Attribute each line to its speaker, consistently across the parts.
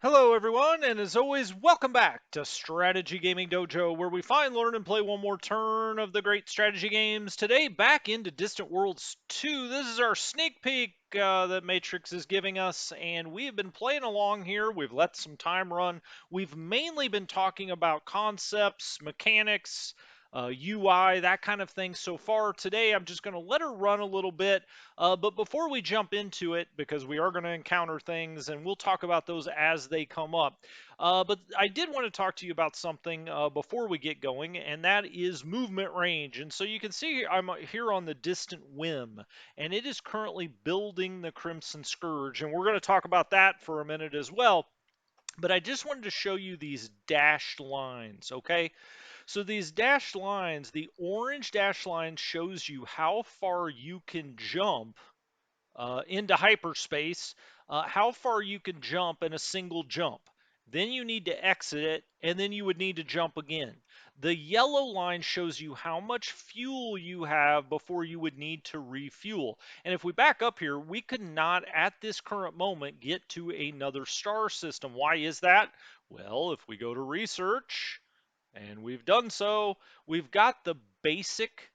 Speaker 1: Hello, everyone, and as always, welcome back to Strategy Gaming Dojo, where we find, learn, and play one more turn of the great strategy games. Today, back into Distant Worlds 2. This is our sneak peek that Matrix is giving us, and we have been playing along here. We've let some time run. We've mainly been talking about concepts, mechanics, UI, that kind of thing so far. Today, I'm just going to let her run a little bit. But before we jump into it, because we are going to encounter things and we'll talk about those as they come up. But I did want to talk to you about something before we get going, and that is movement range. And so you can see I'm here on the Distant Whim, and it is currently building the Crimson Scourge. And we're going to talk about that for a minute as well. But I just wanted to show you these dashed lines, okay? So these dashed lines, the orange dashed line shows you how far you can jump into hyperspace, how far you can jump in a single jump. Then you need to exit it, and then you would need to jump again. The yellow line shows you how much fuel you have before you would need to refuel. And if we back up here, we could not, at this current moment, get to another star system. Why is that? Well, if we go to research, and we've done so, we've got the basic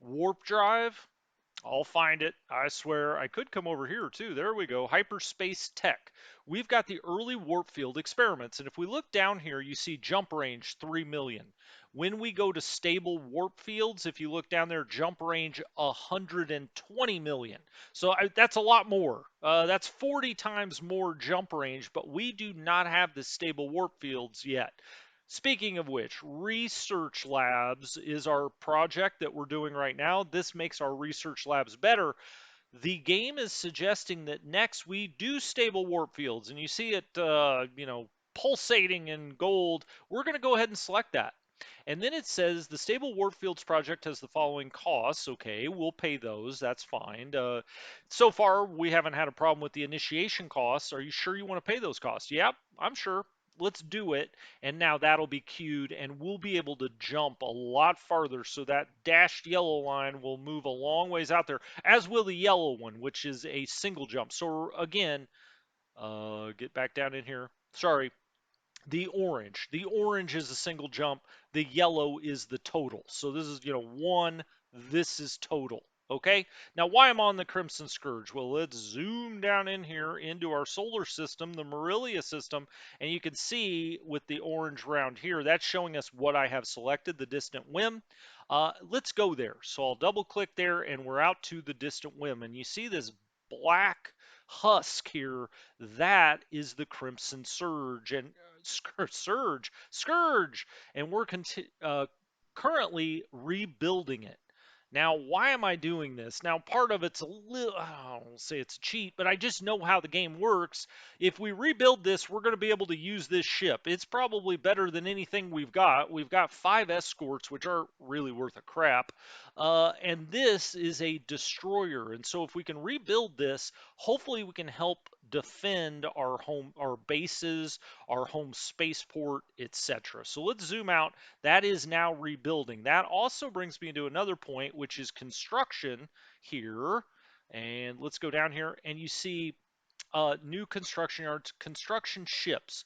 Speaker 1: warp drive. I'll find it. I swear. I could come over here too. There we go. Hyperspace Tech. We've got the early warp field experiments. And if we look down here, you see jump range 3 million. When we go to stable warp fields, if you look down there, jump range 120 million. So that's a lot more. That's 40 times more jump range, but we do not have the stable warp fields yet. Speaking of which, research labs is our project that we're doing right now. This makes our research labs better. The game is suggesting that next we do stable warp fields, and you see it, pulsating in gold. We're going to go ahead and select that. And then it says the Stable Warp Fields project has the following costs. Okay, we'll pay those. That's fine. So far, we haven't had a problem with the initiation costs. Are you sure you want to pay those costs? Yep, I'm sure. Let's do it. And now that'll be queued, and we'll be able to jump a lot farther. So that dashed yellow line will move a long ways out there, as will the yellow one, which is a single jump. So again, get back down in here. Sorry, the orange. The orange is a single jump. The yellow is the total. So this is, one. This is total. Okay. Now, why I'm on the Crimson Scourge? Well, let's zoom down in here into our solar system, the Marilia system, and you can see with the orange round here, that's showing us what I have selected, the Distant Whim. Let's go there. So I'll double click there, and we're out to the Distant Whim. And you see this black husk here, that is the Crimson Surge. And Scourge, and we're currently rebuilding it. Now, why am I doing this? Now, part of it's a little, I don't say it's a cheat, but I just know how the game works. If we rebuild this, we're going to be able to use this ship. It's probably better than anything we've got. We've got 5 escorts, which aren't really worth a crap. And this is a destroyer. And so if we can rebuild this, hopefully we can help defend our bases, our home spaceport, etc. So let's zoom out. That is now rebuilding. That also brings me into another point, which is construction here. And let's go down here, and you see new construction yards, construction ships.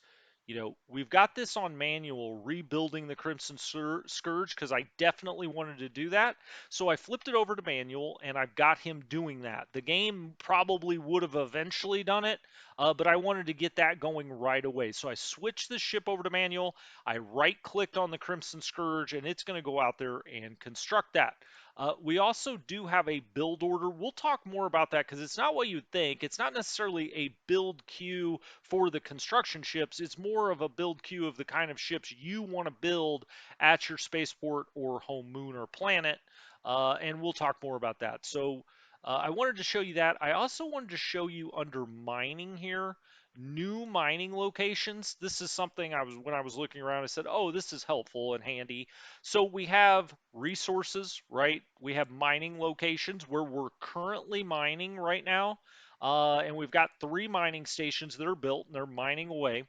Speaker 1: We've got this on manual, rebuilding the Crimson Scourge, because I definitely wanted to do that. So I flipped it over to manual, and I've got him doing that. The game probably would have eventually done it, but I wanted to get that going right away. So I switched the ship over to manual. I right-clicked on the Crimson Scourge, and it's going to go out there and construct that. We also do have a build order. We'll talk more about that because it's not what you'd think. It's not necessarily a build queue for the construction ships. It's more of a build queue of the kind of ships you want to build at your spaceport or home moon or planet. And we'll talk more about that. So I wanted to show you that. I also wanted to show you under mining here, new mining locations. This is something when I was looking around, I said, oh, this is helpful and handy. So we have resources, right? We have mining locations where we're currently mining right now. And we've got 3 mining stations that are built and they're mining away.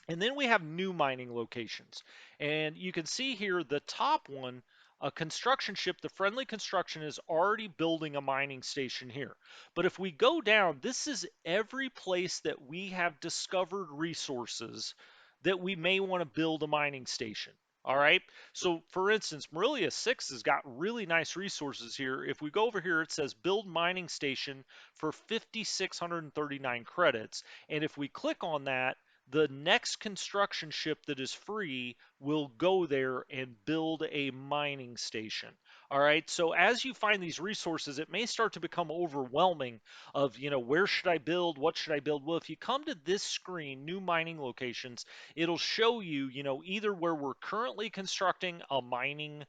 Speaker 1: And then we have new mining locations. And you can see here the top one, a construction ship, the friendly construction is already building a mining station here. But if we go down, this is every place that we have discovered resources that we may want to build a mining station. All right. So for instance, Marilia 6 has got really nice resources here. If we go over here, it says build mining station for 5,639 credits. And if we click on that, the next construction ship that is free will go there and build a mining station. All right. So as you find these resources, it may start to become overwhelming of, where should I build? What should I build? Well, if you come to this screen, new mining locations, it'll show you, either where we're currently constructing a mining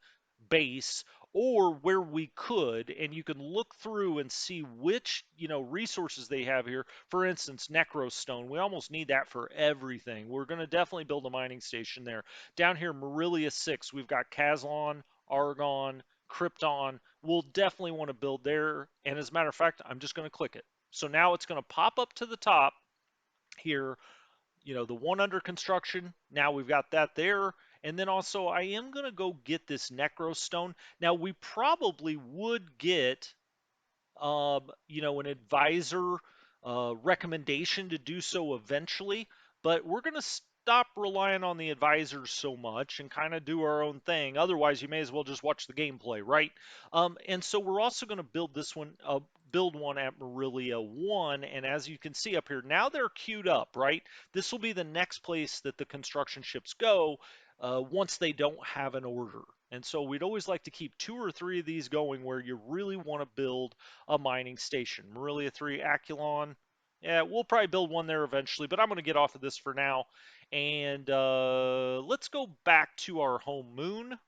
Speaker 1: base or where we could, and you can look through and see which resources they have here. For instance, necrostone, we almost need that for everything. We're going to definitely build a mining station there. Down here, Marilia 6, we've got Caslon, Argon, Krypton. We'll definitely want to build there, and as a matter of fact, I'm just going to click it. So now it's going to pop up to the top here, the one under construction. Now we've got that there. And then also, I am going to go get this necrostone. Now, we probably would get an advisor recommendation to do so eventually, but we're going to stop relying on the advisors so much and kind of do our own thing. Otherwise, you may as well just watch the gameplay, right? And so we're also going to build this one, build one at Marilia 1, and as you can see up here, now they're queued up, right? This will be the next place that the construction ships go once they don't have an order. And so we'd always like to keep 2 or 3 of these going where you really want to build a mining station. Marilia 3, Aculon. Yeah, we'll probably build one there eventually, but I'm going to get off of this for now. And let's go back to our home moon.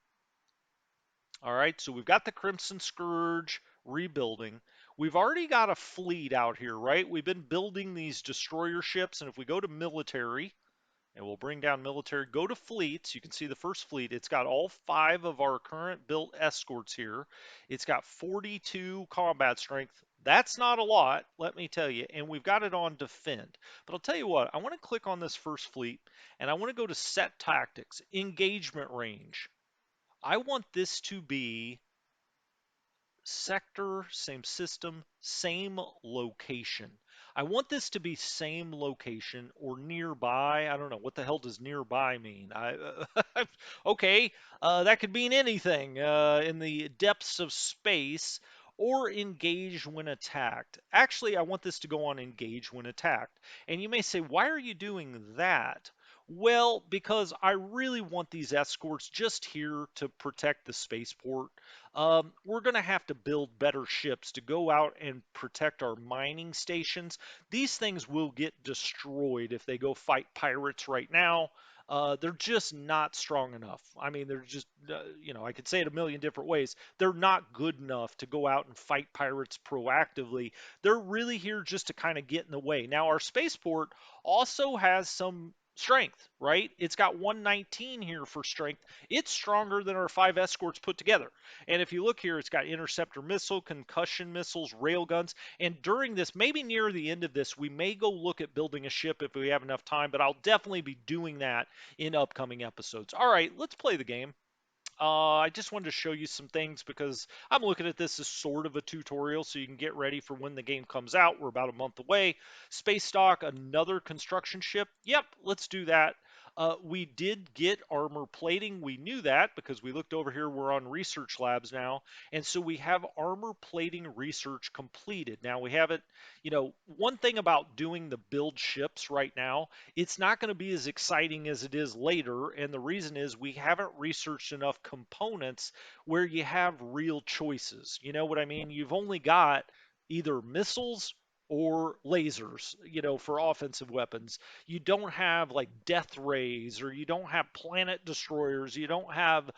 Speaker 1: All right, so we've got the Crimson Scourge rebuilding. We've already got a fleet out here, right? We've been building these destroyer ships, and if we go to military, and we'll bring down military, go to fleets. You can see the first fleet. It's got all 5 of our current built escorts here. It's got 42 combat strength. That's not a lot, let me tell you. And we've got it on defend. But I'll tell you what, I want to click on this first fleet and I want to go to set tactics, engagement range. I want this to be sector, same system, same location. I want this to be same location or nearby. I don't know what the hell does nearby mean. Okay, that could mean anything in the depths of space or engage when attacked. Actually, I want this to go on engage when attacked. And you may say, why are you doing that? Well, because I really want these escorts just here to protect the spaceport. We're going to have to build better ships to go out and protect our mining stations. These things will get destroyed if they go fight pirates right now. They're just not strong enough. I mean, they're just, I could say it a million different ways. They're not good enough to go out and fight pirates proactively. They're really here just to kind of get in the way. Now, our spaceport also has some strength, right? It's got 119 here for strength. It's stronger than our 5 escorts put together. And if you look here, it's got interceptor missile, concussion missiles, railguns. And during this, maybe near the end of this, we may go look at building a ship if we have enough time, but I'll definitely be doing that in upcoming episodes. All right, let's play the game. I just wanted to show you some things because I'm looking at this as sort of a tutorial so you can get ready for when the game comes out. We're about a month away. Space Dock, another construction ship. Yep, let's do that. We did get armor plating. We knew that because we looked over here. We're on research labs now. And so we have armor plating research completed. Now we have it, one thing about doing the build ships right now, it's not going to be as exciting as it is later. And the reason is we haven't researched enough components where you have real choices. You know what I mean? You've only got either missiles or lasers, for offensive weapons. You don't have like death rays, or you don't have planet destroyers. You don't have,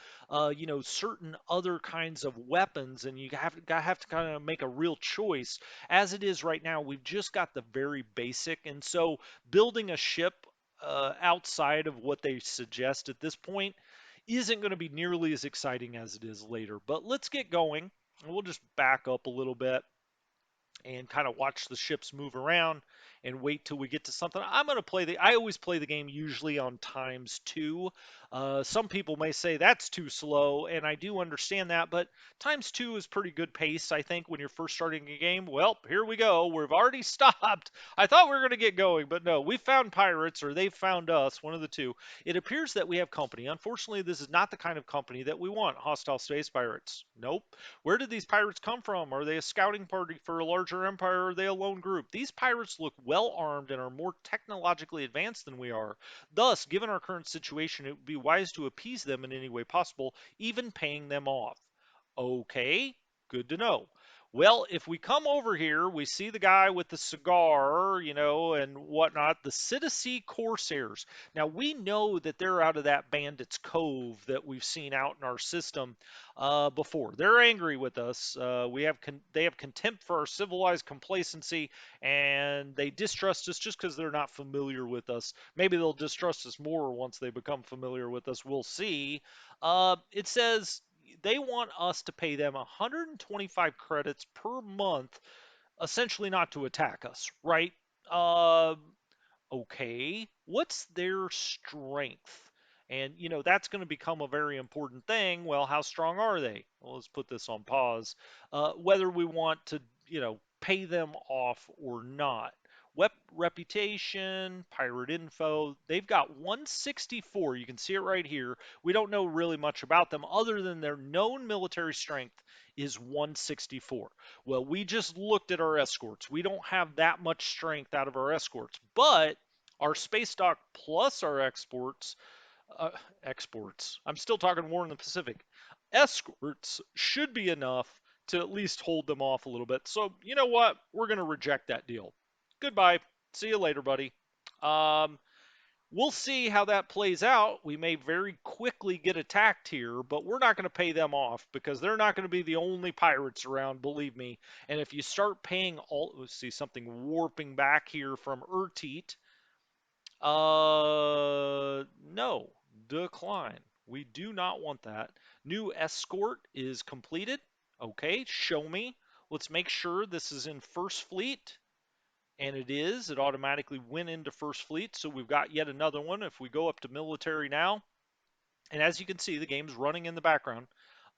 Speaker 1: certain other kinds of weapons, and you have to kind of make a real choice. As it is right now, we've just got the very basic, and so building a ship outside of what they suggest at this point isn't going to be nearly as exciting as it is later. But let's get going. We'll just back up a little bit and kind of watch the ships move around. and wait till we get to something. I always play the game usually on times 2. Some people may say that's too slow, and I do understand that, but times 2 is pretty good pace, I think, when you're first starting a game. Well, here we go. We've already stopped. I thought we were going to get going, but no, we found pirates, or they've found us, one of the two. It appears that we have company. Unfortunately, this is not the kind of company that we want. Hostile space pirates. Nope. Where did these pirates come from? Are they a scouting party for a larger empire, or are they a lone group? These pirates look well armed and are more technologically advanced than we are. Thus, given our current situation, it would be wise to appease them in any way possible, even paying them off. Okay, good to know. Well, if we come over here, we see the guy with the cigar, and whatnot, the City Corsairs. Now, we know that they're out of that Bandit's Cove that we've seen out in our system before. They're angry with us. They have contempt for our civilized complacency, and they distrust us just because they're not familiar with us. Maybe they'll distrust us more once they become familiar with us. We'll see. It says they want us to pay them 125 credits per month, essentially not to attack us, right? Uh, okay, what's their strength? And, that's going to become a very important thing. Well, how strong are they? Well, let's put this on pause. Whether we want to, pay them off or not. Reputation, pirate info, they've got 164. You can see it right here. We don't know really much about them other than their known military strength is 164. Well, we just looked at our escorts. We don't have that much strength out of our escorts, but our space dock plus our uh, exports. I'm still talking war in the Pacific. Escorts should be enough to at least hold them off a little bit. So, you know what? We're going to reject that deal. Goodbye. See you later, buddy. Um, we'll see how that plays out. We may very quickly get attacked here, but we're not going to pay them off because they're not going to be the only pirates around, believe me. And if you start paying all, let's see something warping back here from Urteat. No, decline. We do not want that. New escort is completed. Okay, show me. Let's make sure this is in First Fleet. And it is. It automatically went into First Fleet, so we've got yet another one. If we go up to military now, and as you can see, the game's running in the background.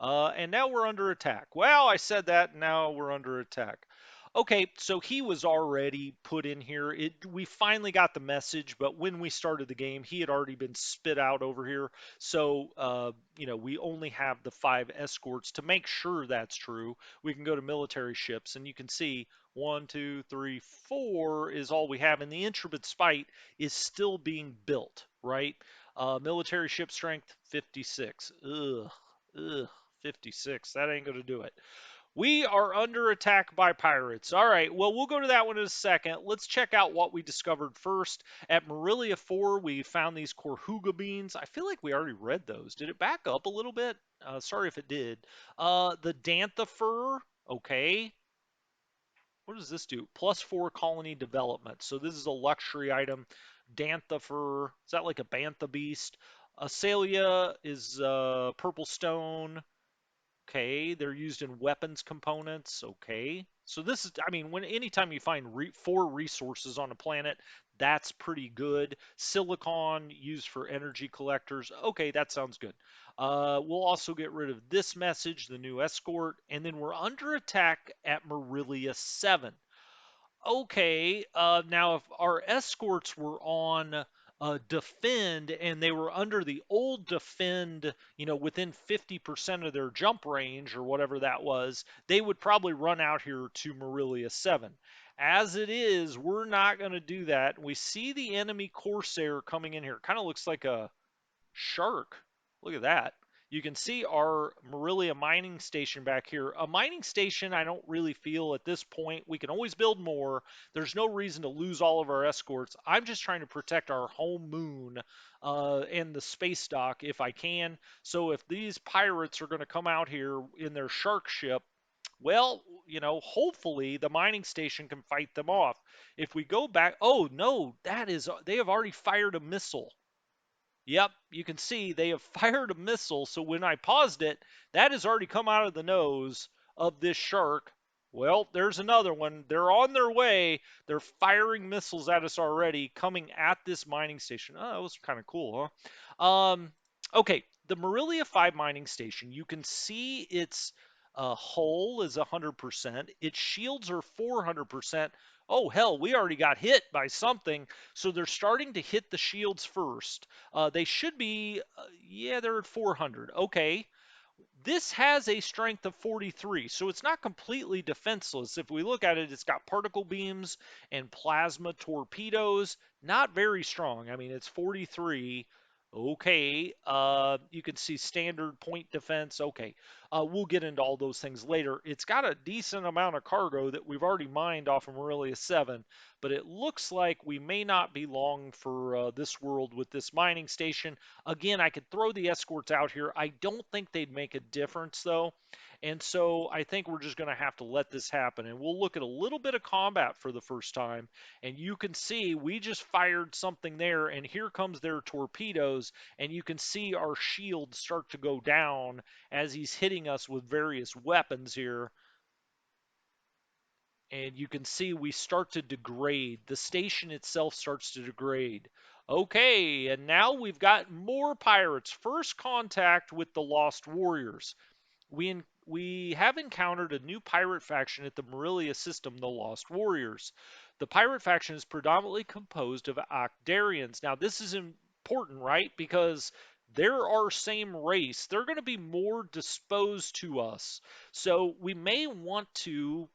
Speaker 1: And now we're under attack. Well, I said that, and now we're under attack. Okay, so he was already put in here. We finally got the message, but when we started the game, he had already been spit out over here. So, we only have the 5 escorts. To make sure that's true, we can go to military ships, and you can see 1, 2, 3, 4 is all we have, and the Intrepid Spite is still being built, right? Military ship strength 56. Ugh, 56. That ain't gonna do it. We are under attack by pirates. All right, well, we'll go to that one in a second. Let's check out what we discovered first. At Marilia 4, we found these Corhuga beans. I feel like we already read those. Did it back up a little bit? Sorry if it did. The Dantha fur, okay. What does this do? +4 colony development. So this is a luxury item. Dantha fur, is that like a bantha beast? Acelia is purple stone. Okay, they're used in weapons components. Okay, so this is, I mean, anytime you find 4 resources on a planet, that's pretty good. Silicon used for energy collectors. Okay, that sounds good. We'll also get rid of this message, the new escort, and then we're under attack at Marilia 7. Okay, now if our escorts were on defend and they were under the old defend, within 50% of their jump range or whatever that was, they would probably run out here to Marilia 7. As it is, we're not going to do that. We see the enemy Corsair coming in here. Kind of looks like a shark. Look at that. You can see our Marilia mining station back here. A mining station, I don't really feel at this point. We can always build more. There's no reason to lose all of our escorts. I'm just trying to protect our home moon and the space dock if I can. So if these pirates are going to come out here in their shark ship, well, hopefully the mining station can fight them off. If we go back, oh no, they have already fired a missile. Yep, you can see they have fired a missile. So when I paused it, that has already come out of the nose of this shark. Well, there's another one. They're on their way. They're firing missiles at us already, coming at this mining station. Oh, that was kind of cool, huh? Okay, the Marilia 5 mining station, you can see its hull is 100%. Its shields are 400%. Oh, hell, we already got hit by something. So they're starting to hit the shields first. They should be, yeah, they're at 400. Okay. This has a strength of 43, so it's not completely defenseless. If we look at it, it's got particle beams and plasma torpedoes. Not very strong. I mean, it's 43. Okay. You can see standard point defense. Okay. We'll get into all those things later. It's got a decent amount of cargo that we've already mined off of Marilia 7, but it looks like we may not be long for this world with this mining station. Again, I could throw the escorts out here. I don't think they'd make a difference, though. And so I think we're just going to have to let this happen. And we'll look at a little bit of combat for the first time. And you can see we just fired something there. And here comes their torpedoes. And you can see our shields start to go down as he's hitting us with various weapons here. And you can see we start to degrade. The station itself starts to degrade. Okay, and now we've got more pirates. First contact with the Lost Warriors. We have encountered a new pirate faction at the Marilia system, the Lost Warriors. The pirate faction is predominantly composed of Octarians. Now, this is important, right? Because they're our same race. They're going to be more disposed to us. So we may want to,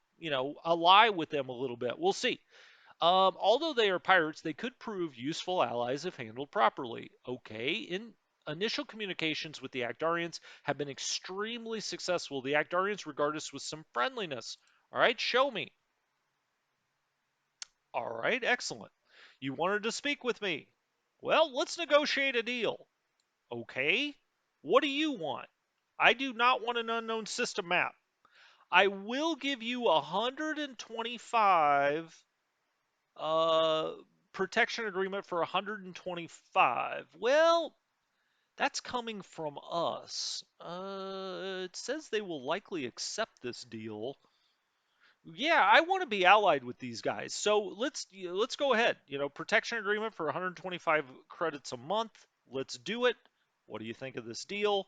Speaker 1: ally with them a little bit. We'll see. Although they are pirates, they could prove useful allies if handled properly. Okay, in initial communications with the Actarians have been extremely successful. The Actarians regard us with some friendliness. All right, show me. All right, excellent. You wanted to speak with me. Well, let's negotiate a deal. Okay, what do you want? I do not want an unknown system map. I will give you 125 Uh, protection agreement for 125. Well, that's coming from us. It says they will likely accept this deal. Yeah, I want to be allied with these guys. So let's go ahead. Protection agreement for 125 credits a month. Let's do it. What do you think of this deal?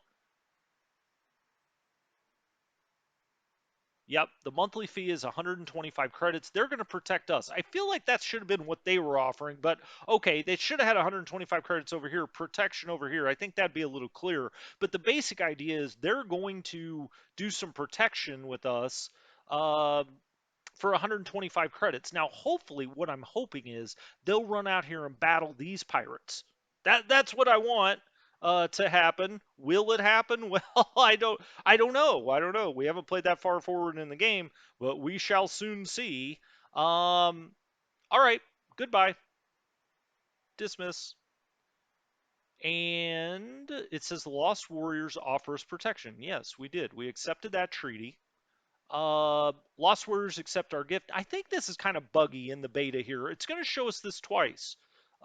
Speaker 1: Yep, the monthly fee is 125 credits. They're going to protect us. I feel like that should have been what they were offering, but okay, they should have had 125 credits over here, protection over here. I think that'd be a little clearer. But the basic idea is they're going to do some protection with us. Uh, for 125 credits. Now, hopefully, what I'm hoping is they'll run out here and battle these pirates. That's what I want to happen. Will it happen? Well, I don't know. I don't know. We haven't played that far forward in the game, but we shall soon see. All right. Goodbye. Dismiss. And it says the Lost Warriors offer us protection. Yes, we did. We accepted that treaty. Lost Warriors accept our gift. I think this is kind of buggy in the beta here. It's going to show us this twice.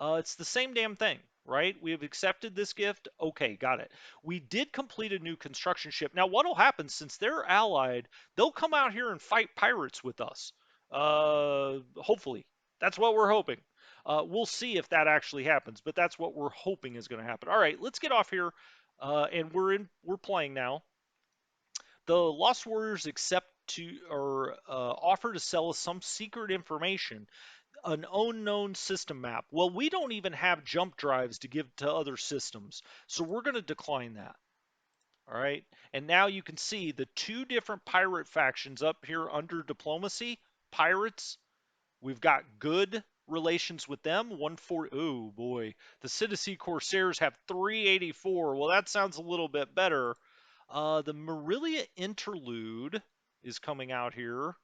Speaker 1: It's the same damn thing, right? We have accepted this gift. Okay, got it. We did complete a new construction ship. Now, what'll happen since they're allied? They'll come out here and fight pirates with us. Hopefully, that's what we're hoping. We'll see if that actually happens, but that's what we're hoping is going to happen. All right, let's get off here, and we're playing now. The Lost Warriors accept to or offer to sell us some secret information, an unknown system map. Well, we don't even have jump drives to give to other systems, so we're going to decline that. All right. And now you can see the two different pirate factions up here under diplomacy. Pirates, we've got good relations with them. 140. Oh boy, the Citizen Corsairs have 384. Well, that sounds a little bit better. The Marilia Interlude is coming out here.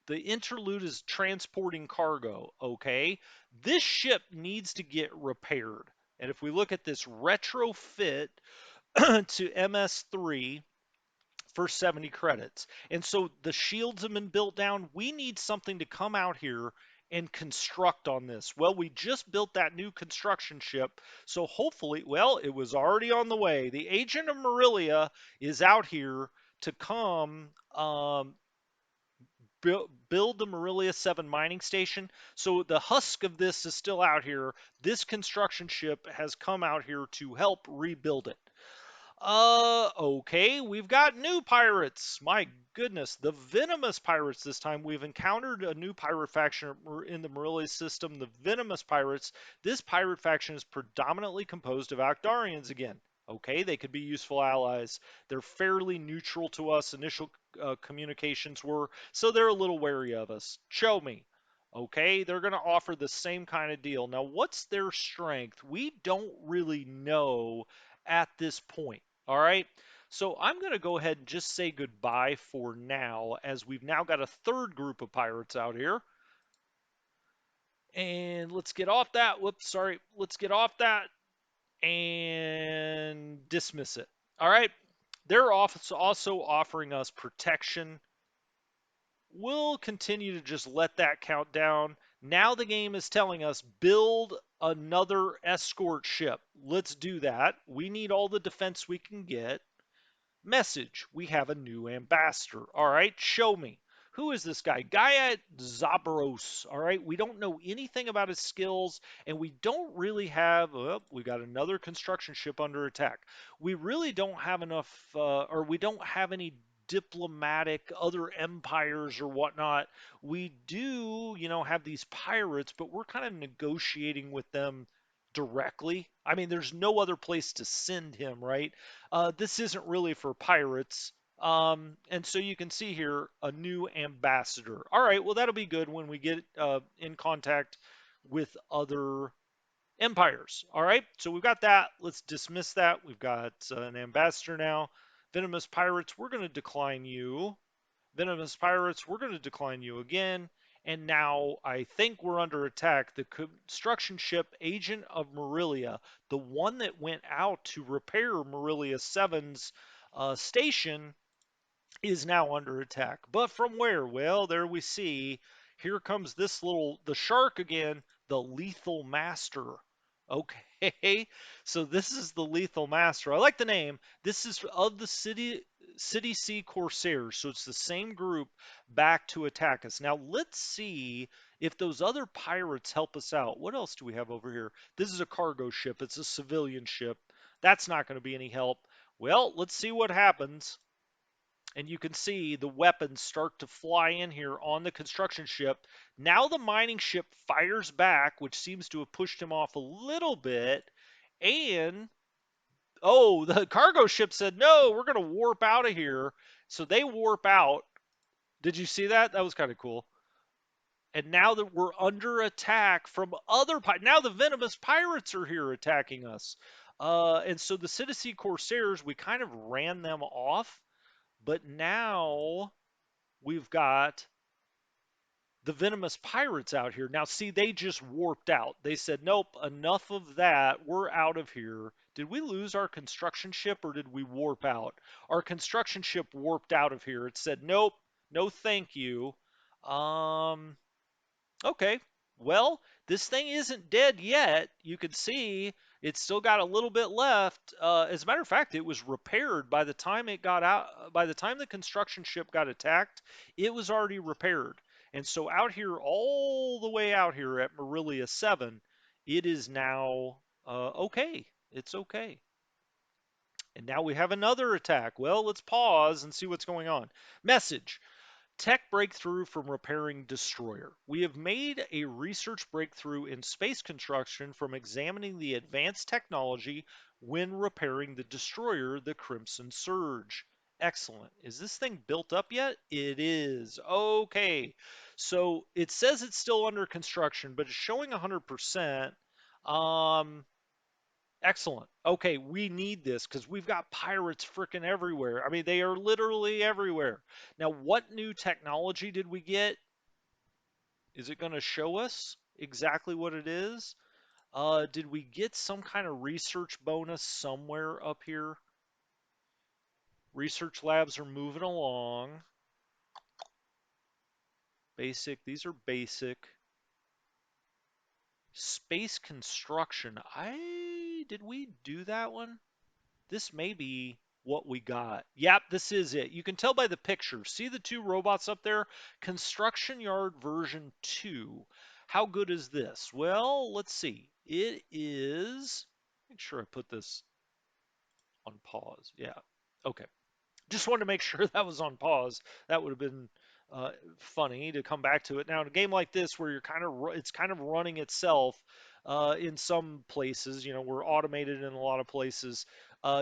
Speaker 1: The Interlude is transporting cargo. Okay, this ship needs to get repaired. And if we look at this retrofit to MS3, for 70 credits. And so the shields have been built down. We need something to come out here and construct on this. Well, we just built that new construction ship. So hopefully, well, it was already on the way. The agent of Marilia is out here to come build the Marilia 7 mining station. So the husk of this is still out here. This construction ship has come out here to help rebuild it. Okay, we've got new pirates. My goodness, the Venomous Pirates this time. We've encountered a new pirate faction in the Marilia system, the Venomous Pirates. This pirate faction is predominantly composed of Akdarians again. Okay, they could be useful allies. They're fairly neutral to us. Initial communications were, so they're a little wary of us. Show me. Okay, they're going to offer the same kind of deal. Now, what's their strength? We don't really know at this point. All right. So I'm going to go ahead and just say goodbye for now, as we've now got a third group of pirates out here. And let's get off that. Whoops, sorry. Let's get off that and dismiss it. All right. They're also offering us protection. We'll continue to just let that count down. Now the game is telling us build another escort ship. Let's do that. We need all the defense we can get. Message, we have a new ambassador. All right, show me. Who is this guy? Gaia Zabaros. All right, we don't know anything about his skills, and we don't really have. Well, we got another construction ship under attack. We really don't have enough, or we don't have any diplomatic other empires or whatnot. We do, have these pirates, but we're kind of negotiating with them directly. I mean, there's no other place to send him, right? This isn't really for pirates. And so you can see here a new ambassador. All right, well, that'll be good when we get in contact with other empires. All right, so we've got that. Let's dismiss that. We've got an ambassador now. Venomous Pirates, we're going to decline you. Venomous Pirates, we're going to decline you again. And now I think we're under attack. The construction ship Agent of Marilia, the one that went out to repair Marilia 7's station, is now under attack. But from where? Well, there we see. Here comes the shark again, the Lethal Master. Okay, so this is the Lethal Master. I like the name. This is of the City Sea Corsairs, so it's the same group back to attack us. Now let's see if those other pirates help us out. What else do we have over here? This is a cargo ship. It's a civilian ship. That's not going to be any help. Well, let's see what happens. And you can see the weapons start to fly in here on the construction ship. Now the mining ship fires back, which seems to have pushed him off a little bit. And, oh, the cargo ship said, no, we're going to warp out of here. So they warp out. Did you see that? That was kind of cool. And now that we're under attack from other pirates, now the Venomous Pirates are here attacking us. And so the City Corsairs, we kind of ran them off. But now we've got the Venomous Pirates out here. Now, see, they just warped out. They said, nope, enough of that. We're out of here. Did we lose our construction ship or did we warp out? Our construction ship warped out of here. It said, nope, no thank you. Um, Okay, well, this thing isn't dead yet. You can see it's still got a little bit left. As a matter of fact, it was repaired by the time it got out. By the time the construction ship got attacked, it was already repaired. And so out here, all the way out here at Marilia 7, it is now okay. It's okay. And now we have another attack. Well, let's pause and see what's going on. Message. Tech breakthrough from repairing destroyer. We have made a research breakthrough in space construction from examining the advanced technology when repairing the destroyer, the Crimson Surge. Excellent. Is this thing built up yet? It is. Okay. So it says it's still under construction, but it's showing 100%. Um, Excellent. Okay, we need this because we've got pirates freaking everywhere. I mean, they are literally everywhere. Now, what new technology did we get? Is it going to show us exactly what it is? Did we get some kind of research bonus somewhere up here? Research labs are moving along. Basic, these are basic. Space construction. Did we do that one? This may be. what we got. Yep, this is it. You can tell by the picture. See the two robots up there? Construction Yard version 2. How good is this? Well, let's see. It is, make sure I put this on pause. Yeah. Okay. Just wanted to make sure that was on pause. That would have been funny to come back to it. Now, in a game like this, where it's kind of running itself in some places, we're automated in a lot of places.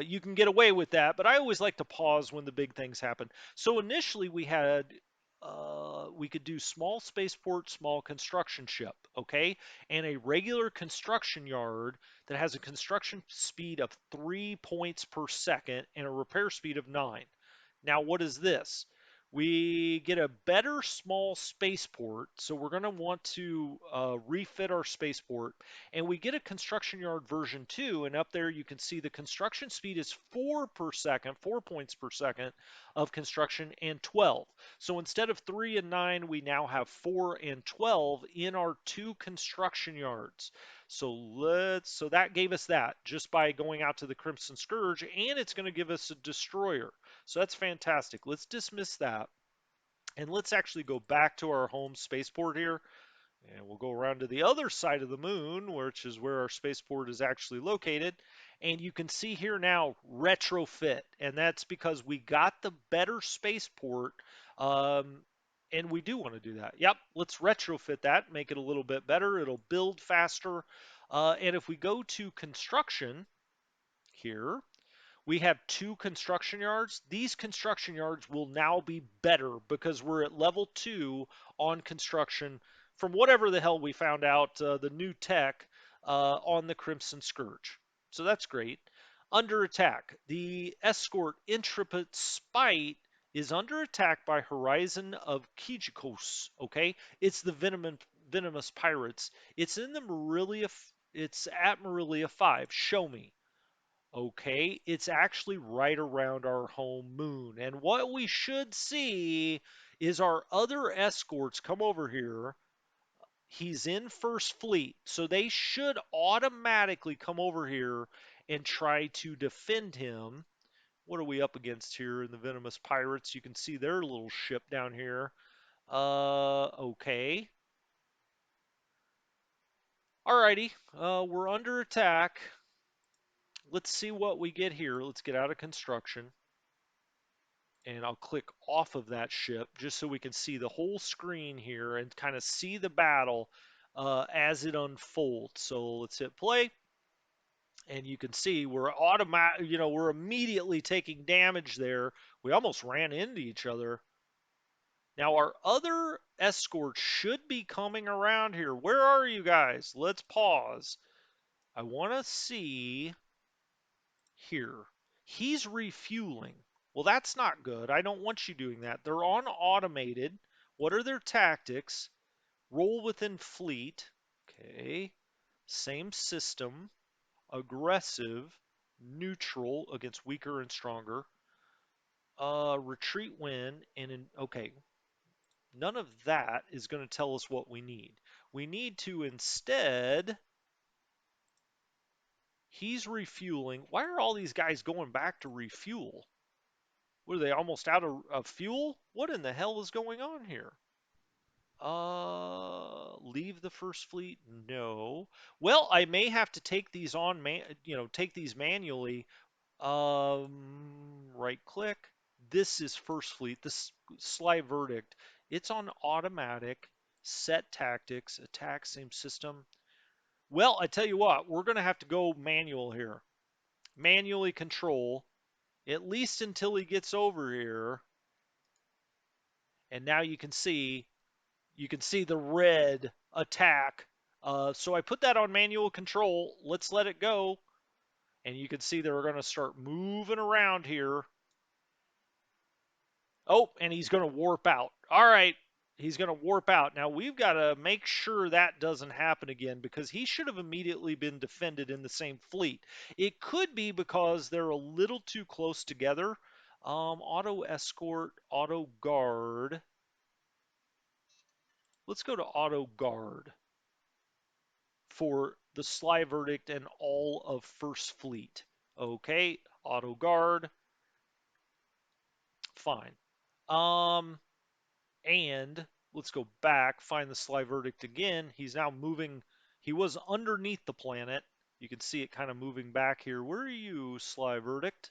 Speaker 1: You can get away with that, but I always like to pause when the big things happen. So initially, we could do small spaceport, small construction ship, okay, and a regular construction yard that has a construction speed of 3 points per second and a repair speed of 9. Now, what is this? We get a better small spaceport, so we're going to want to refit our spaceport, and we get a construction yard version 2, and up there you can see the construction speed is 4 points per second of construction, and 12. So instead of 3 and 9, we now have 4 and 12 in our two construction yards. So that gave us that just by going out to the Crimson Scourge, and it's going to give us a destroyer. So that's fantastic. Let's dismiss that. And let's actually go back to our home spaceport here. And we'll go around to the other side of the moon, which is where our spaceport is actually located. And you can see here now retrofit. And that's because we got the better spaceport. And we do want to do that. Yep, let's retrofit that, make it a little bit better. It'll build faster. And if we go to construction here, we have two construction yards. These construction yards will now be better because we're at level 2 on construction from whatever the hell we found out, the new tech on the Crimson Scourge. So that's great. Under attack, the escort Intrepid Spite is under attack by Horizon of Kijikos. Okay, it's the Venomous Pirates. It's in the Marilia. It's at Marilia 5. Show me. Okay, it's actually right around our home moon. And what we should see is our other escorts come over here. He's in First Fleet, so they should automatically come over here and try to defend him. What are we up against here in the Venomous Pirates? You can see their little ship down here. Okay. Alrighty, we're under attack. Let's see what we get here. Let's get out of construction. And I'll click off of that ship just so we can see the whole screen here and kind of see the battle as it unfolds. So let's hit play, and you can see we're immediately taking damage there. We almost ran into each other. Now our other escorts should be coming around here. Where are you guys? Let's pause. I want to see here. He's refueling. Well, that's not good. I don't want you doing that. They're on automated. What are their tactics? Roll within fleet. Okay. Same system. Aggressive. Neutral against weaker and stronger. Retreat when. Okay. None of that is going to tell us what we need. We need to instead. He's refueling. Why are all these guys going back to refuel? What are they almost out of fuel? What in the hell is going on here? Leave the first fleet? No. Well, I may have to take these take these manually. Right click. This is first fleet. This Sly Verdict. It's on automatic. Set tactics. Attack same system. Well, I tell you what, we're gonna have to go manual here. Manually control at least until he gets over here. And now you can see the red attack. So I put that on manual control. Let's let it go. And you can see they're going to start moving around here. Oh, and he's going to warp out. All right. He's going to warp out. Now we've got to make sure that doesn't happen again because he should have immediately been defended in the same fleet. It could be because they're a little too close together. Auto escort, auto guard. Let's go to auto guard for the Sly Verdict and all of First Fleet. Okay, auto guard. Fine. Um, and let's go back, find the Sly Verdict again. He's now moving. He was underneath the planet. You can see it kind of moving back here. Where are you, Sly Verdict?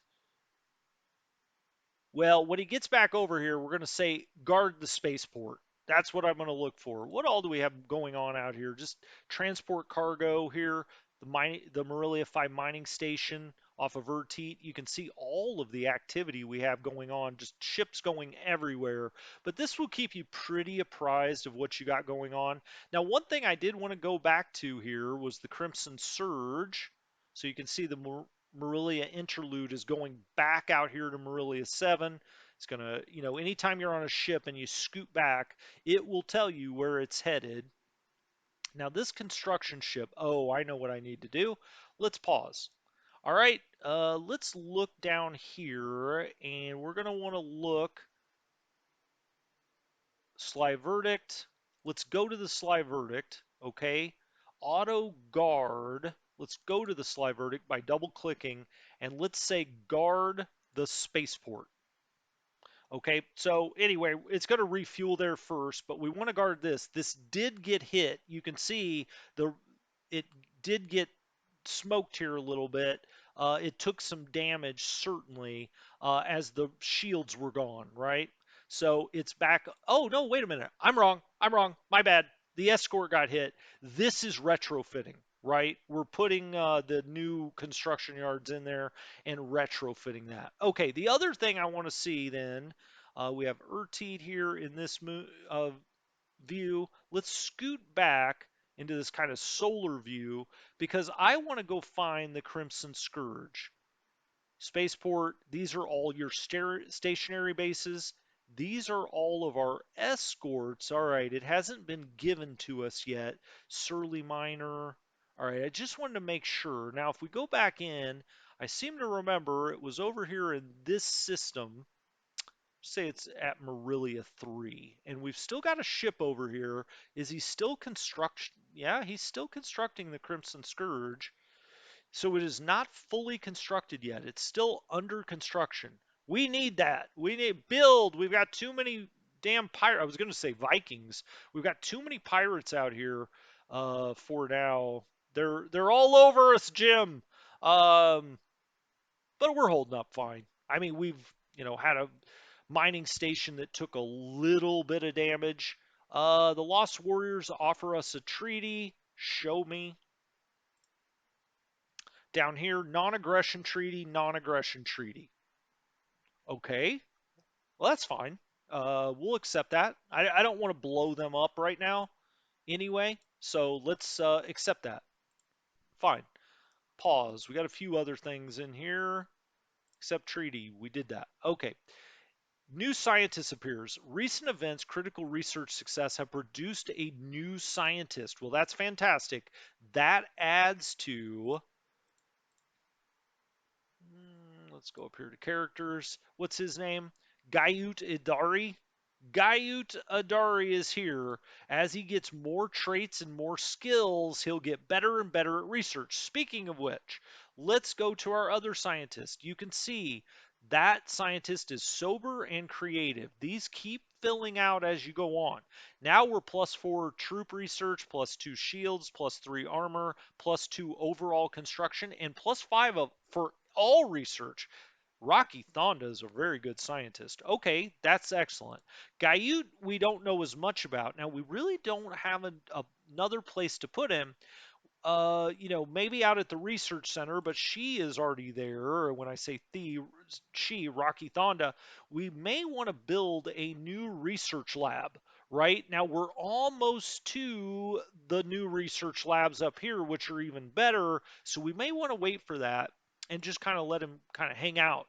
Speaker 1: Well, when he gets back over here, we're going to say guard the spaceport. That's what I'm going to look for. What all do we have going on out here? Just transport cargo here. The Marilia 5 mining station off of Verteet. You can see all of the activity we have going on, just ships going everywhere. But this will keep you pretty apprised of what you got going on. Now, one thing I did want to go back to here was the Crimson Surge. So you can see the Marilia interlude is going back out here to Marilia 7. It's going to, anytime you're on a ship and you scoot back, it will tell you where it's headed. Now, this construction ship, oh, I know what I need to do. Let's pause. All right, let's look down here, and we're going to want to look Sly Verdict. Let's go to the Sly Verdict, okay? Auto guard. Let's go to the Sly Verdict by double clicking, and let's say guard the spaceport. Okay, so anyway, it's going to refuel there first, but we want to guard this. This did get hit. You can see it did get smoked here a little bit. It took some damage, certainly, as the shields were gone, right? So it's back. Oh, no, wait a minute. I'm wrong. I'm wrong. My bad. The escort got hit. This is retrofitting, right? We're putting the new construction yards in there and retrofitting that. Okay, the other thing I want to see then, we have Urteed here in this view. Let's scoot back into this kind of solar view because I want to go find the Crimson Scourge. Spaceport, these are all your stationary bases. These are all of our escorts. All right, it hasn't been given to us yet. Surly Minor. All right, I just wanted to make sure. Now, if we go back in, I seem to remember it was over here in this system. Say it's at Marilia 3, and we've still got a ship over here. Is he still construct? Yeah, he's still constructing the Crimson Scourge. So it is not fully constructed yet. It's still under construction. We need that. We need build. We've got too many damn pirates. I was going to say Vikings. We've got too many pirates out here for now. They're all over us, Jim. Um, but we're holding up fine. I mean, we've had a mining station that took a little bit of damage. The Lost Warriors offer us a treaty. Show me. Down here, non-aggression treaty, non-aggression treaty. Okay, well that's fine. We'll accept that. I don't want to blow them up right now anyway, so let's accept that. Fine. Pause. We got a few other things in here. Accept treaty. We did that. Okay. New scientist appears. Recent events, critical research success have produced a new scientist. Well, that's fantastic. That adds to let's go up here to characters. What's his name? Gayut Idari. Gayut Idari is here. As he gets more traits and more skills, he'll get better and better at research. Speaking of which, let's go to our other scientist. You can see that scientist is sober and creative. These keep filling out as you go on. Now we're +4 troop research, +2 shields, +3 armor, +2 overall construction, and +5 for all research. Rocky Thonda is a very good scientist. Okay, that's excellent. Gayut, we don't know as much about. Now, we really don't have another place to put him. Maybe out at the research center, but she is already there. Or when I say she, Rocky Thonda, we may want to build a new research lab. Right now, we're almost to the new research labs up here, which are even better. So we may want to wait for that and just kind of let him kind of hang out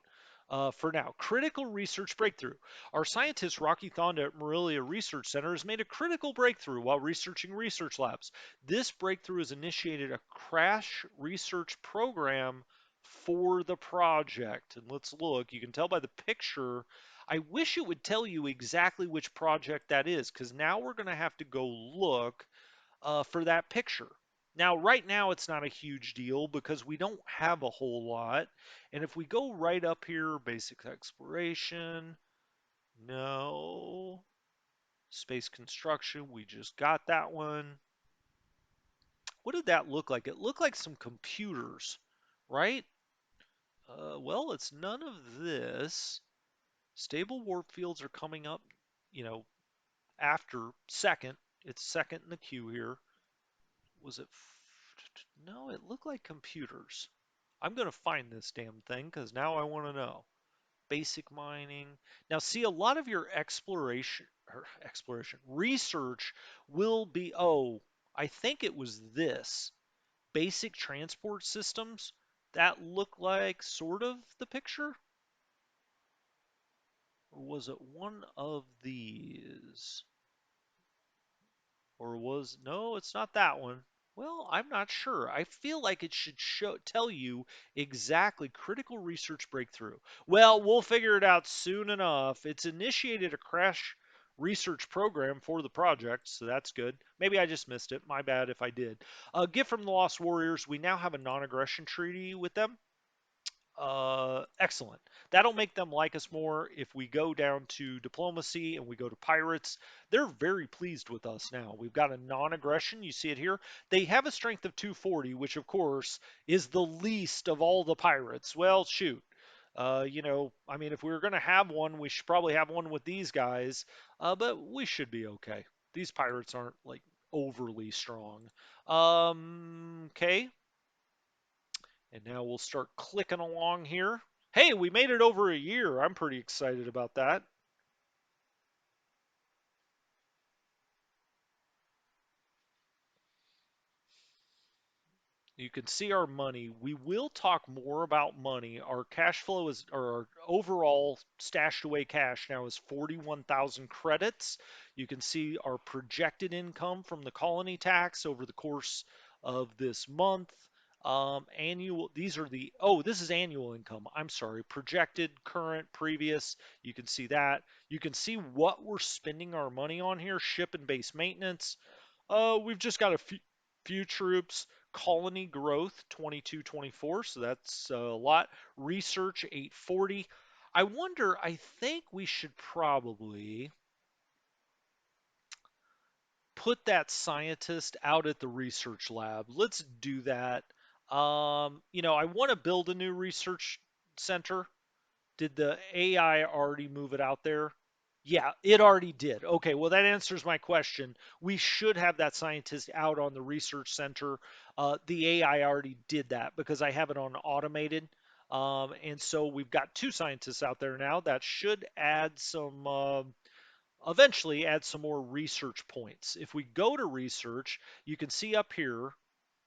Speaker 1: for now. Critical research breakthrough. Our scientist Rocky Thonda at Marilia Research Center has made a critical breakthrough while researching research labs. This breakthrough has initiated a crash research program for the project. And let's look. You can tell by the picture. I wish it would tell you exactly which project that is, because now we're going to have to go look for that picture. Now, right now, it's not a huge deal because we don't have a whole lot. And if we go right up here, basic exploration, No. Space construction, we just got that one. What did that look like? It looked like some computers, right? Well, it's none of this. Stable warp fields are coming up, you know, after second. It's second in the queue here. Was it? No, it looked like computers. I'm going to find this damn thing because now I want to know. Basic mining. Now, see, a lot of your exploration, research will be, oh, I think it was this. Basic transport systems. That looked like sort of the picture? Or was it one of these? Or was, no, it's not that one. Well, I'm not sure. I feel like it should tell you exactly critical research breakthrough. Well, we'll figure it out soon enough. It's initiated a crash research program for the project, so that's good. Maybe I just missed it. My bad if I did. A gift from the Lost Warriors. We now have a non-aggression treaty with them. Excellent. That'll make them like us more. If we go down to diplomacy and we go to pirates, they're very pleased with us now. We've got a non-aggression. You see it here. They have a strength of 240, which of course is the least of all the pirates. Well, shoot. I mean, if we were going to have one, we should probably have one with these guys, but we should be okay. These pirates aren't like overly strong. Okay, and now we'll start clicking along here. Hey, we made it over a year. I'm pretty excited about that. You can see our money. We will talk more about money. Our cash flow is, or our overall stashed away cash now is 41,000 credits. You can see our projected income from the colony tax over the course of this month. Annual, these are the, oh, this is annual income. I'm sorry, projected, current, previous. You can see that. You can see what we're spending our money on here, ship and base maintenance. We've just got a few troops. Colony growth 2224, so that's a lot. Research 840. I wonder, I think we should probably put that scientist out at the research lab. Let's do that. I want to build a new research center. Did the AI already move it out there? Yeah, it already did. Okay, well, that answers my question. We should have that scientist out on the research center. The AI already did that because I have it on automated. And so we've got two scientists out there now that should add some, eventually add some more research points. If we go to research, you can see up here,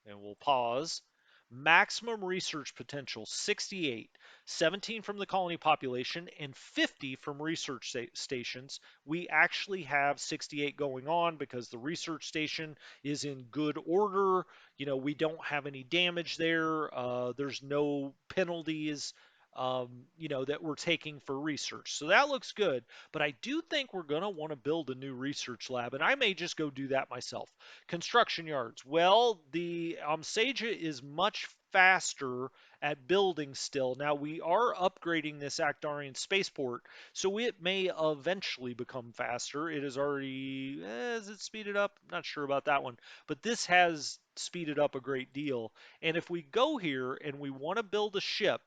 Speaker 1: and we'll pause. Maximum research potential 68, 17 from the colony population, and 50 from research stations. We actually have 68 going on because the research station is in good order. We don't have any damage there. There's no penalties. That we're taking for research. So that looks good. But I do think we're going to want to build a new research lab, and I may just go do that myself. Construction yards. Well, the Seja is much faster at building still. Now, we are upgrading this Actarian spaceport, so it may eventually become faster. It is already, has it speeded up? Not sure about that one, but this has speeded up a great deal. And if we go here and we want to build a ship,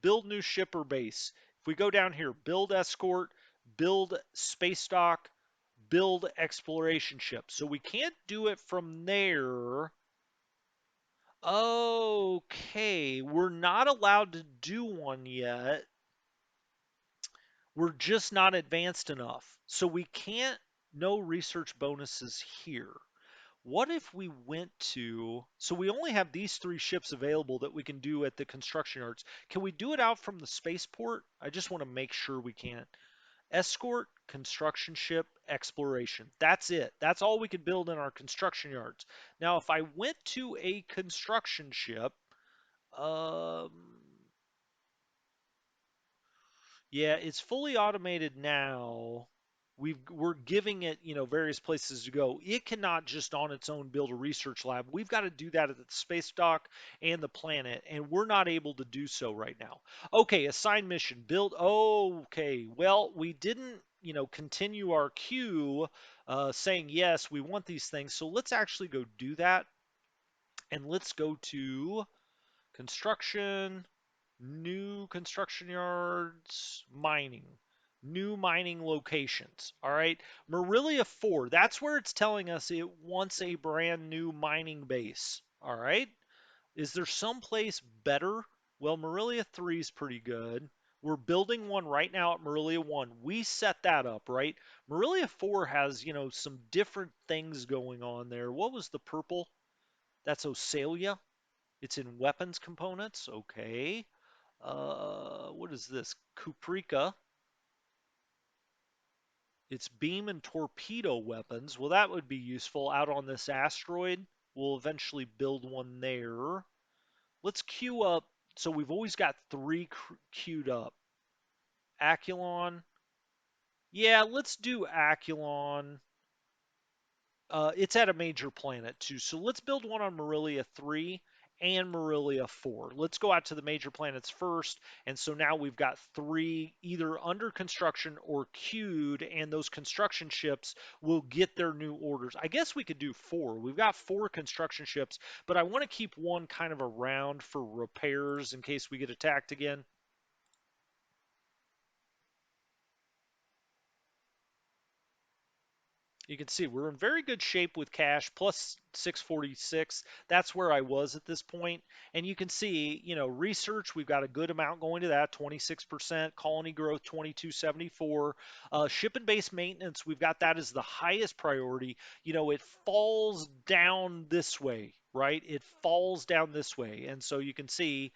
Speaker 1: build new ship or base. If we go down here, build escort, build space dock, build exploration ship. So we can't do it from there. Okay, we're not allowed to do one yet. We're just not advanced enough. So we can't, no research bonuses here. What if we went to, so we only have these three ships available that we can do at the construction yards. Can we do it out from the spaceport? I just want to make sure we can. Escort, construction ship, exploration. That's it. That's all we could build in our construction yards. Now, if I went to a construction ship, um, yeah, it's fully automated now. We're giving it, various places to go. It cannot just on its own build a research lab. We've got to do that at the space dock and the planet, and we're not able to do so right now. Okay, assigned mission build. Okay, well, we didn't, continue our queue saying yes, we want these things. So let's actually go do that, and let's go to construction. New construction yards, mining, new mining locations. All right, Marilia 4, that's where it's telling us it wants a brand new mining base. All right, is there someplace better? Well, Marilia 3 is pretty good. We're building one right now at Marilia 1. We set that up, right? Marilia 4 has, some different things going on there. What was the purple? That's Osalia. It's in weapons components. Okay. What is this? Kuprika. It's beam and torpedo weapons. Well, that would be useful out on this asteroid. We'll eventually build one there. Let's queue up. So we've always got three queued up. Aculon. Yeah, let's do Aculon. It's at a major planet too. So let's build one on Marilia 3 and Marilia 4. Let's go out to the major planets first. And so now we've got three either under construction or queued, and those construction ships will get their new orders. I guess we could do four. We've got four construction ships, but I want to keep one kind of around for repairs in case we get attacked again. You can see we're in very good shape with cash plus 646. That's where I was at this point. And you can see, research, we've got a good amount going to that, 26%, colony growth 2274. Ship and base maintenance, we've got that as the highest priority. It falls down this way, right? It falls down this way. And so you can see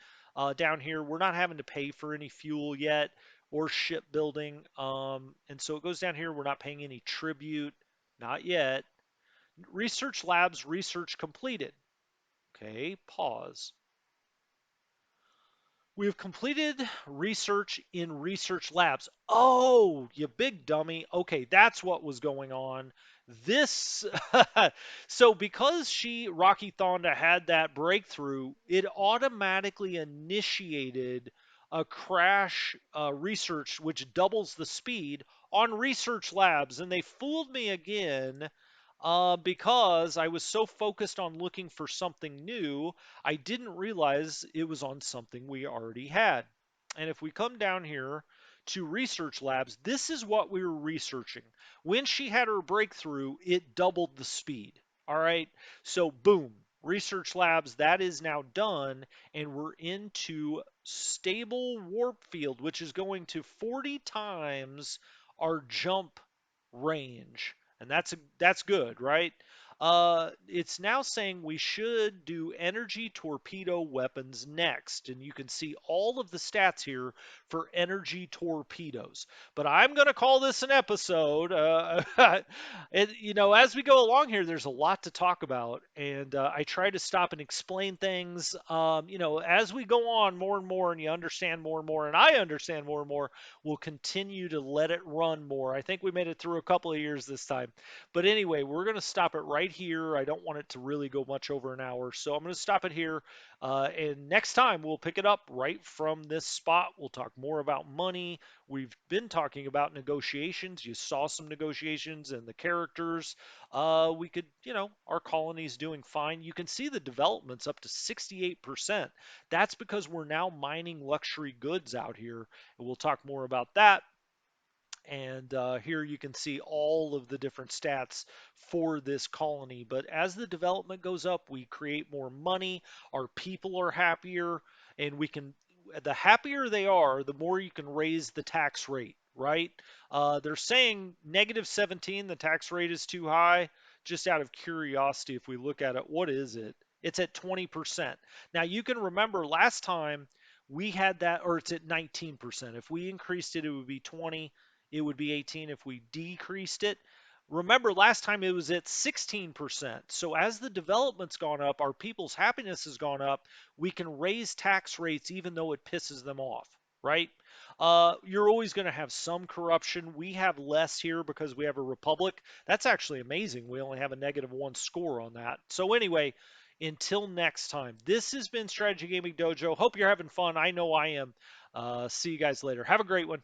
Speaker 1: down here, we're not having to pay for any fuel yet or shipbuilding. And so it goes down here, we're not paying any tribute. Not yet. Research labs, research completed. Okay, pause. We have completed research in research labs. Oh, you big dummy. Okay, that's what was going on. This, so because Rocky Thonda, had that breakthrough, it automatically initiated a crash research, which doubles the speed on research labs. And they fooled me again because I was so focused on looking for something new, I didn't realize it was on something we already had. And if we come down here to research labs, this is what we were researching. When she had her breakthrough, it doubled the speed. All right. So, boom, research labs, that is now done. And we're into stable warp field, which is going to 40 times our jump range. And that's good, right? It's now saying we should do energy torpedo weapons next, and you can see all of the stats here for energy torpedoes. But I'm going to call this an episode. As we go along here, there's a lot to talk about, and I try to stop and explain things. As we go on more and more, and you understand more and more, and I understand more and more, we'll continue to let it run more. I think we made it through a couple of years this time. But anyway, we're going to stop it right here. I don't want it to really go much over an hour, so I'm going to stop it here. And next time we'll pick it up right from this spot. We'll talk more about money. We've been talking about negotiations. You saw some negotiations and the characters. We could, our colony's doing fine. You can see the development's up to 68%. That's because we're now mining luxury goods out here. And we'll talk more about that. And here you can see all of the different stats for this colony. But as the development goes up, we create more money, our people are happier, and the happier they are, the more you can raise the tax rate, right? They're saying -17, the tax rate is too high. Just out of curiosity, if we look at it, what is it? It's at 20%. Now you can remember last time we had that, or it's at 19%. If we increased it, it would be 20. It would be 18 if we decreased it. Remember, last time it was at 16%. So as the development's gone up, our people's happiness has gone up. We can raise tax rates even though it pisses them off. right? You're always going to have some corruption. We have less here because we have a republic. That's actually amazing. We only have a -1 score on that. So anyway, until next time, this has been Strategy Gaming Dojo. Hope you're having fun. I know I am. See you guys later. Have a great one.